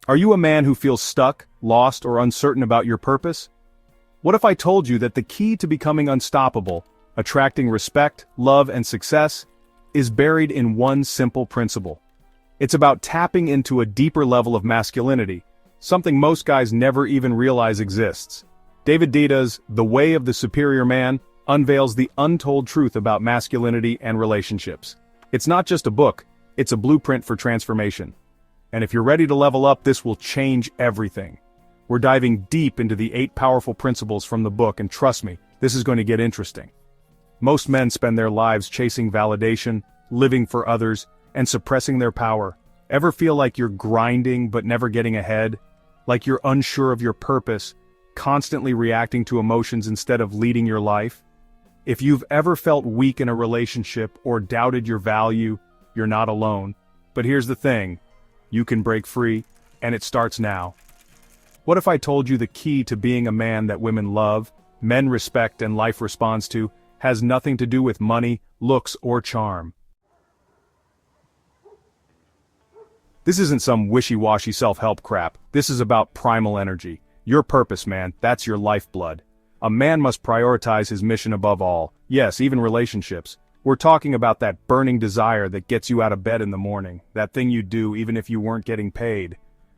Are you a man who feels stuck, lost, or uncertain about your purpose? What if I told you that the key to becoming unstoppable, attracting respect, love, and success, is buried in one simple principle? It's about tapping into a deeper level of masculinity, something most guys never even realize exists. Deida's The Way of the Superior Man unveils the untold truth about masculinity and relationships. It's not just a book, it's a blueprint for transformation. And if you're ready to level up, this will change everything. We're diving deep into the 8 powerful principles from the book, and trust me, this is going to get interesting. Most men spend their lives chasing validation, living for others, and suppressing their power. Ever feel like you're grinding but never getting ahead? Like you're unsure of your purpose, constantly reacting to emotions instead of leading your life? If you've ever felt weak in a relationship or doubted your value, you're not alone. But here's the thing. You can break free, and it starts now. What if I told you the key to being a man that women love, men respect, and life responds to, has nothing to do with money, looks, or charm? This isn't some wishy-washy self-help crap. This is about primal energy. Your purpose, man, that's your lifeblood. A man must prioritize his mission above all. Yes, even relationships. We're talking about that burning desire that gets you out of bed in the morning, that thing you do even if you weren't getting paid.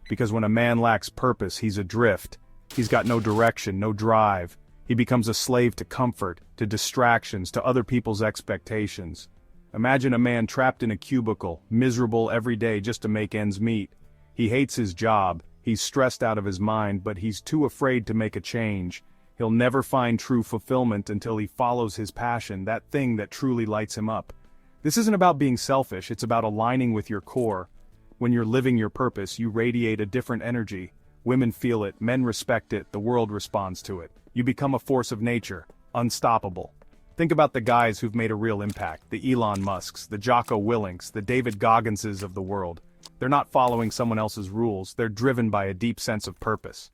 Because when a man lacks purpose, he's adrift. He's got no direction, no drive. He becomes a slave to comfort, to distractions, to other people's expectations. Imagine a man trapped in a cubicle, miserable every day just to make ends meet. He hates his job, he's stressed out of his mind, but he's too afraid to make a change. He'll never find true fulfillment until he follows his passion, that thing that truly lights him up. This isn't about being selfish, it's about aligning with your core. When you're living your purpose, you radiate a different energy. Women feel it, men respect it, the world responds to it. You become a force of nature, unstoppable. Think about the guys who've made a real impact, the Elon Musks, the Jocko Willinks, the David Gogginses of the world. They're not following someone else's rules, they're driven by a deep sense of purpose.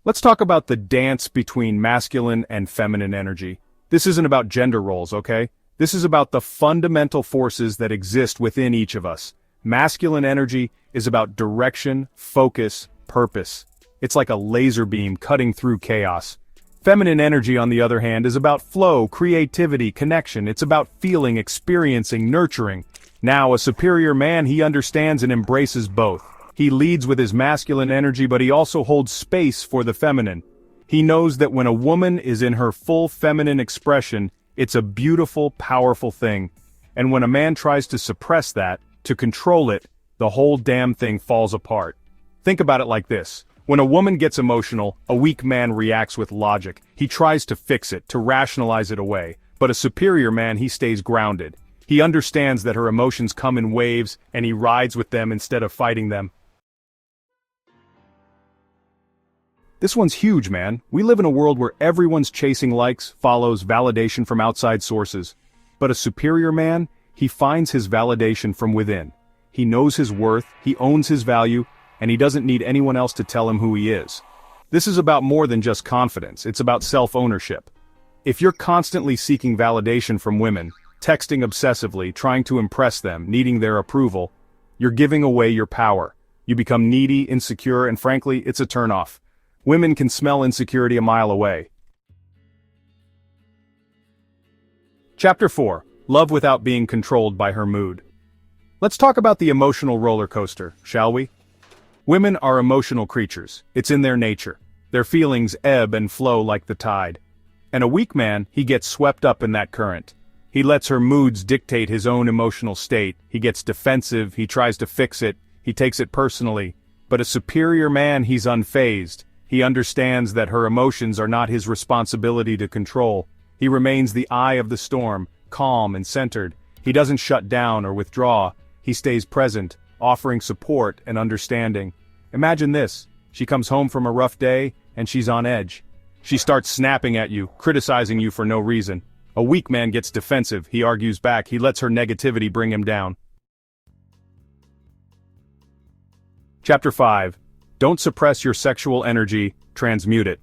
Let's talk about the dance between masculine and feminine energy. This isn't about gender roles, okay? This is about the fundamental forces that exist within each of us. Masculine energy is about direction, focus, purpose. It's like a laser beam cutting through chaos. Feminine energy, on the other hand, is about flow, creativity, connection. It's about feeling, experiencing, nurturing. Now, a superior man, he understands and embraces both. He leads with his masculine energy, but he also holds space for the feminine. He knows that when a woman is in her full feminine expression, it's a beautiful, powerful thing. And when a man tries to suppress that, to control it, the whole damn thing falls apart. Think about it like this. When a woman gets emotional, a weak man reacts with logic. He tries to fix it, to rationalize it away. But a superior man, he stays grounded. He understands that her emotions come in waves, and he rides with them instead of fighting them. This one's huge, man. We live in a world where everyone's chasing likes, follows, validation from outside sources. But a superior man, he finds his validation from within. He knows his worth, he owns his value, and he doesn't need anyone else to tell him who he is. This is about more than just confidence, it's about self-ownership. If you're constantly seeking validation from women, texting obsessively, trying to impress them, needing their approval, you're giving away your power. You become needy, insecure, and frankly, it's a turnoff. Women can smell insecurity a mile away. Chapter 4. Love without being controlled by her mood. Let's talk about the emotional roller coaster, shall we? Women are emotional creatures. It's in their nature. Their feelings ebb and flow like the tide. And a weak man, he gets swept up in that current. He lets her moods dictate his own emotional state. He gets defensive, he tries to fix it, he takes it personally. But a superior man, he's unfazed. He understands that her emotions are not his responsibility to control. He remains the eye of the storm, calm and centered. He doesn't shut down or withdraw. He stays present, offering support and understanding. Imagine this. She comes home from a rough day, and she's on edge. She starts snapping at you, criticizing you for no reason. A weak man gets defensive, he argues back, he lets her negativity bring him down. Chapter 5. Don't suppress your sexual energy, transmute it.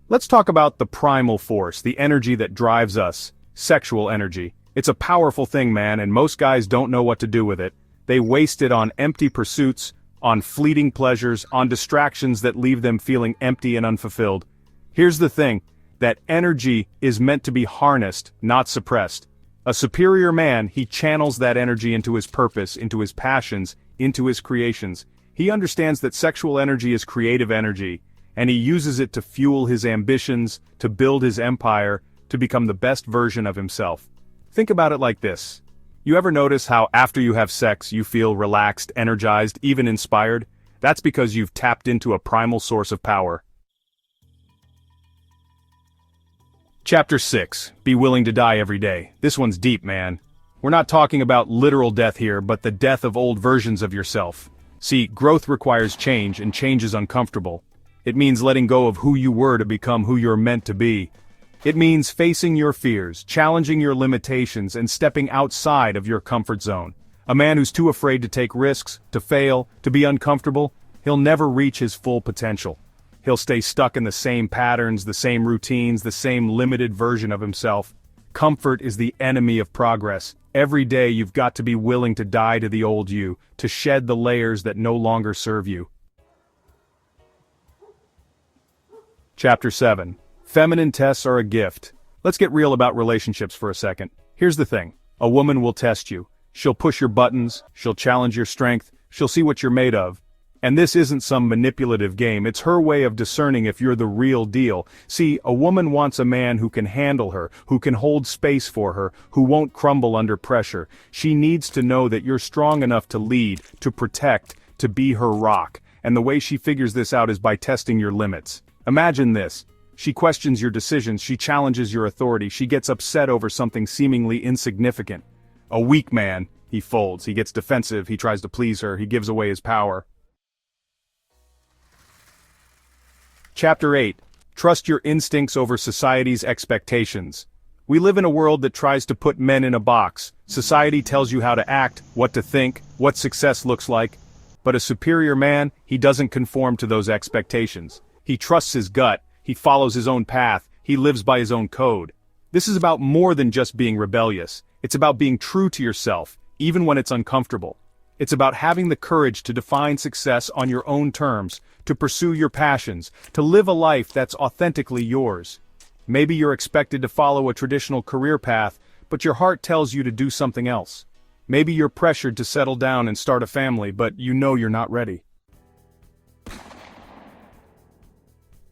Let's talk about the primal force, the energy that drives us, sexual energy. It's a powerful thing, man, and most guys don't know what to do with it. They waste it on empty pursuits, on fleeting pleasures, on distractions that leave them feeling empty and unfulfilled. Here's the thing, that energy is meant to be harnessed, not suppressed. A superior man, he channels that energy into his purpose, into his passions, into his creations. He understands that sexual energy is creative energy, and he uses it to fuel his ambitions, to build his empire, to become the best version of himself. Think about it like this. You ever notice how after you have sex you feel relaxed, energized, even inspired? That's because you've tapped into a primal source of power. Chapter 6. Be willing to die every day. This one's deep, man. We're not talking about literal death here, but the death of old versions of yourself. See, growth requires change, and change is uncomfortable. It means letting go of who you were to become who you're meant to be. It means facing your fears, challenging your limitations, and stepping outside of your comfort zone. A man who's too afraid to take risks, to fail, to be uncomfortable, he'll never reach his full potential. He'll stay stuck in the same patterns, the same routines, the same limited version of himself. Comfort is the enemy of progress. Every day you've got to be willing to die to the old you, to shed the layers that no longer serve you. Chapter 7. Feminine tests are a gift. Let's get real about relationships for a second. Here's the thing. A woman will test you. She'll push your buttons, she'll challenge your strength, she'll see what you're made of. And this isn't some manipulative game, it's her way of discerning if you're the real deal. See, a woman wants a man who can handle her, who can hold space for her, who won't crumble under pressure. She needs to know that you're strong enough to lead, to protect, to be her rock. And the way she figures this out is by testing your limits. Imagine this. She questions your decisions, she challenges your authority, she gets upset over something seemingly insignificant. A weak man, he folds, he gets defensive, he tries to please her, he gives away his power. Chapter 8. Trust your instincts over society's expectations. We live in a world that tries to put men in a box. Society tells you how to act, what to think, what success looks like. But a superior man, he doesn't conform to those expectations. He trusts his gut, he follows his own path, he lives by his own code. This is about more than just being rebellious. It's about being true to yourself, even when it's uncomfortable. It's about having the courage to define success on your own terms, to pursue your passions, to live a life that's authentically yours. Maybe you're expected to follow a traditional career path, but your heart tells you to do something else. Maybe you're pressured to settle down and start a family, but you know you're not ready.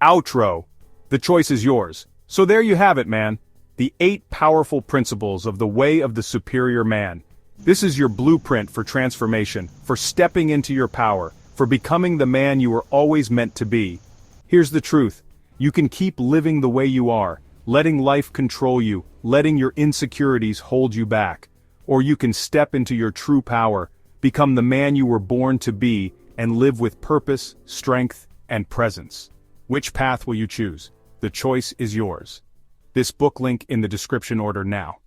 Outro. The choice is yours. So there you have it, man. The 8 powerful principles of the way of the superior man. This is your blueprint for transformation, for stepping into your power, for becoming the man you were always meant to be. Here's the truth. You can keep living the way you are, letting life control you, letting your insecurities hold you back. Or you can step into your true power, become the man you were born to be, and live with purpose, strength, and presence. Which path will you choose? The choice is yours. This book link in the description order now.